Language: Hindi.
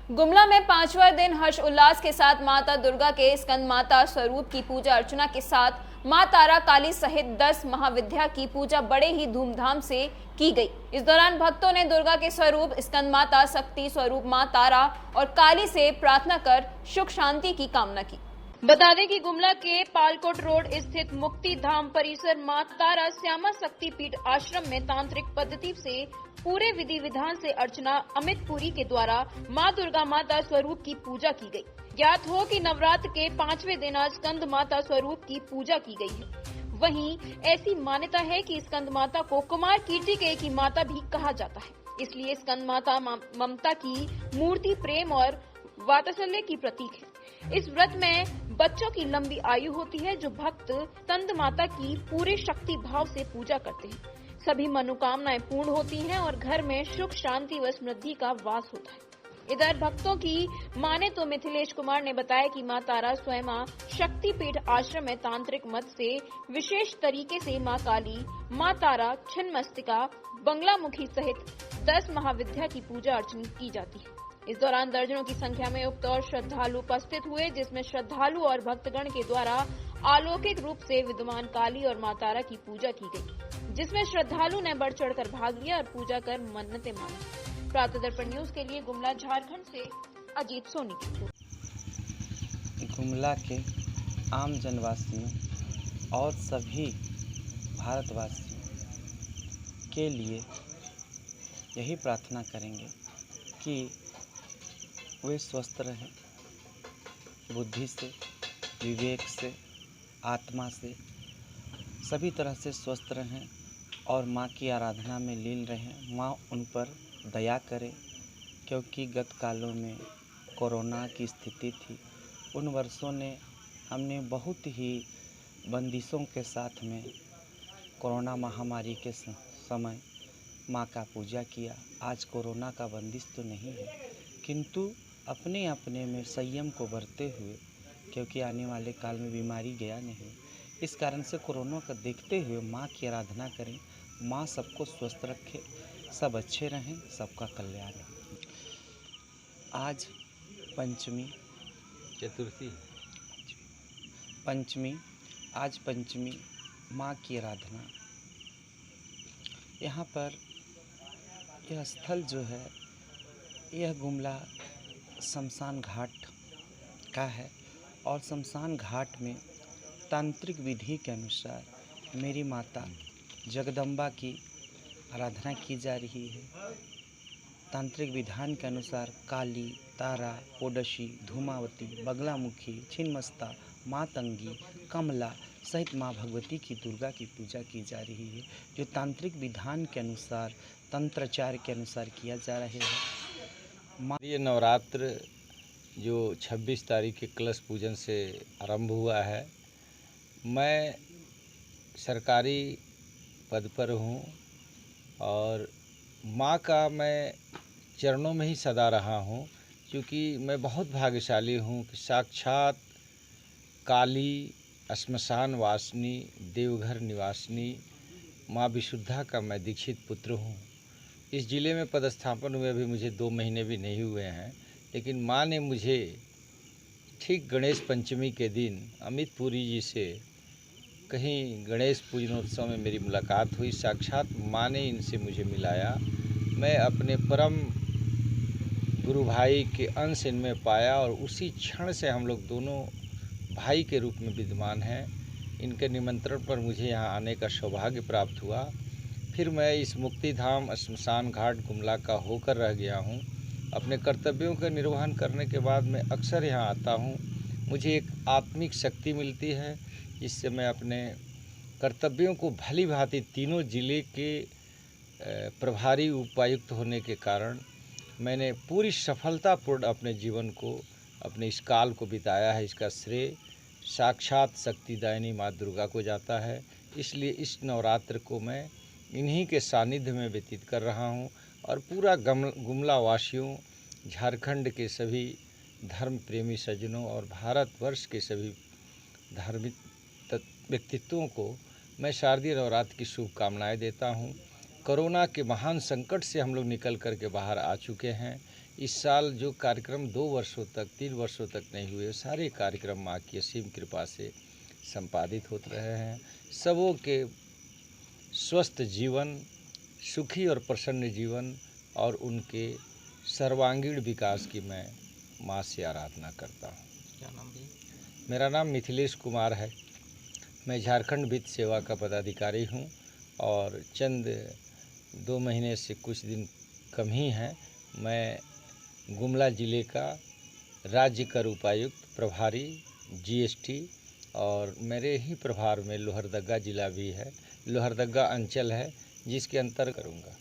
गुमला में पांचवा दिन हर्ष उल्लास के साथ माता दुर्गा के स्कंद माता स्वरूप की पूजा अर्चना के साथ मां तारा काली सहित 10 महाविद्या की पूजा बड़े ही धूमधाम से की गई। इस दौरान भक्तों ने दुर्गा के स्वरूप स्कंद माता, शक्ति स्वरूप मां तारा और काली से प्रार्थना कर सुख शांति की कामना की। बता दें कि गुमला के पालकोट रोड स्थित मुक्ति धाम परिसर मां तारा श्यामा शक्ति पीठ आश्रम में तांत्रिक पद्धति से पूरे विधि विधान से अर्चना अमित पुरी के द्वारा मां दुर्गा माता स्वरूप की पूजा की गई। ज्ञात हो कि नवरात्र के 5वें दिन आज स्कंद माता स्वरूप की पूजा की गई है। वहीं ऐसी मान्यता है कि स्कंद माता को कुमार कीर्तिकेय की माता भी कहा जाता है, इसलिए स्कंद माता ममता की मूर्ति, प्रेम और वात्सल्य की प्रतीक है। इस व्रत में बच्चों की लंबी आयु होती है। जो भक्त स्कंद माता की पूरे शक्ति भाव से पूजा करते हैं, सभी मनोकामनाएं पूर्ण होती हैं और घर में सुख शांति व समृद्धि का वास होता है। इधर भक्तों की माने तो मिथिलेश कुमार ने बताया कि मां तारा स्वयं शक्तिपीठ आश्रम में तांत्रिक मत से विशेष तरीके से मां काली, मां तारा, छिन्नमस्तिका, बंगलामुखी सहित 10 महाविद्या की पूजा अर्चना की जाती है। इस दौरान दर्जनों की संख्या में उक्त और श्रद्धालु उपस्थित हुए, जिसमें श्रद्धालु और भक्तगण के द्वारा अलौकिक रूप से विद्यमान काली और मां तारा की पूजा की गई, जिसमें श्रद्धालु ने बढ़ चढ़कर भाग लिया और पूजा कर मन्नतें मांगी। प्रातः दर्पण न्यूज के लिए गुमला झारखंड से अजीत सोनी की रिपोर्ट। गुमला के आम जनवासियों और सभी भारतवासियों के लिए यही प्रार्थना करेंगे कि वे स्वस्थ रहें, बुद्धि से, विवेक से, आत्मा से, सभी तरह से स्वस्थ रहें और माँ की आराधना में लीन रहें। माँ उन पर दया करे, क्योंकि गत कालों में कोरोना की स्थिति थी। उन वर्षों ने हमने बहुत ही बंदिशों के साथ में कोरोना महामारी के समय माँ का पूजा किया। आज कोरोना का बंदिश तो नहीं है, किंतु अपने अपने में संयम को बरते हुए, क्योंकि आने वाले काल में बीमारी गया नहीं, इस कारण से कोरोना को देखते हुए माँ की आराधना करें। माँ सबको स्वस्थ रखे, सब अच्छे रहें, सबका कल्याण हो। आज पंचमी, चतुर्थी, आज पंचमी माँ की आराधना। यहाँ पर यह स्थल जो है, यह गुमला शमशान घाट का है और शमशान घाट में तांत्रिक विधि के अनुसार मेरी माता जगदम्बा की आराधना की जा रही है। तांत्रिक विधान के अनुसार काली, तारा, ओडसी, धूमावती, बगलामुखी, छिन्नमस्ता, मातंगी, कमला सहित माँ भगवती की, दुर्गा की पूजा की जा रही है, जो तांत्रिक विधान के अनुसार, तंत्राचार के अनुसार किया जा रहा है। ये नवरात्र जो 26 तारीख के कलश पूजन से आरंभ हुआ है, मैं सरकारी पद पर हूँ और माँ का मैं चरणों में ही सदा रहा हूँ, क्योंकि मैं बहुत भाग्यशाली हूँ कि साक्षात काली, श्मशान वासिनी, देवघर निवासिनी माँ विशुद्धा का मैं दीक्षित पुत्र हूँ। इस ज़िले में पदस्थापन हुए अभी मुझे 2 महीने भी नहीं हुए हैं, लेकिन माँ ने मुझे ठीक गणेश पंचमी के दिन अमित पुरी जी से कहीं गणेश पूजनोत्सव में मेरी मुलाकात हुई। साक्षात माँ ने इनसे मुझे मिलाया। मैं अपने परम गुरु भाई के अंश इनमें पाया और उसी क्षण से हम लोग दोनों भाई के रूप में विद्यमान हैं। इनके निमंत्रण पर मुझे यहाँ आने का सौभाग्य प्राप्त हुआ। फिर मैं इस मुक्ति धाम श्मशान घाट गुमला का होकर रह गया हूँ। अपने कर्तव्यों का निर्वहन करने के बाद मैं अक्सर यहाँ आता हूँ। मुझे एक आत्मिक शक्ति मिलती है, जिससे मैं अपने कर्तव्यों को भली भांति, तीनों जिले के प्रभारी उपायुक्त होने के कारण मैंने पूरी सफलतापूर्ण अपने जीवन को, अपने इस काल को बिताया है। इसका श्रेय साक्षात शक्तिदायिनी माँ दुर्गा को जाता है। इसलिए इस नवरात्र को मैं इन्हीं के सानिध्य में व्यतीत कर रहा हूँ और पूरा गुमला वासियों, झारखंड के सभी धर्म प्रेमी सज्जनों और भारतवर्ष के सभी धार्मिक व्यक्तित्वों को मैं शारदीय नवरात्र की शुभकामनाएं देता हूं। कोरोना के महान संकट से हम लोग निकल कर के बाहर आ चुके हैं। इस साल जो कार्यक्रम 2 वर्षों तक 3 वर्षों तक नहीं हुए, सारे कार्यक्रम माँ की असीम कृपा से संपादित होते रहे हैं। सबों के स्वस्थ जीवन, सुखी और प्रसन्न जीवन और उनके सर्वांगीण विकास की मैं माँ से आराधना करता हूँ। क्या नाम भी? मेरा नाम मिथिलेश कुमार है। मैं झारखंड वित्त सेवा का पदाधिकारी हूँ और चंद 2 महीने से कुछ दिन कम ही हैं मैं गुमला ज़िले का राज्य कर उपायुक्त प्रभारी जीएसटी, और मेरे ही प्रभार में लोहरदगा ज़िला भी है, लोहरदगा अंचल है जिसके अंतर्गत करूँगा।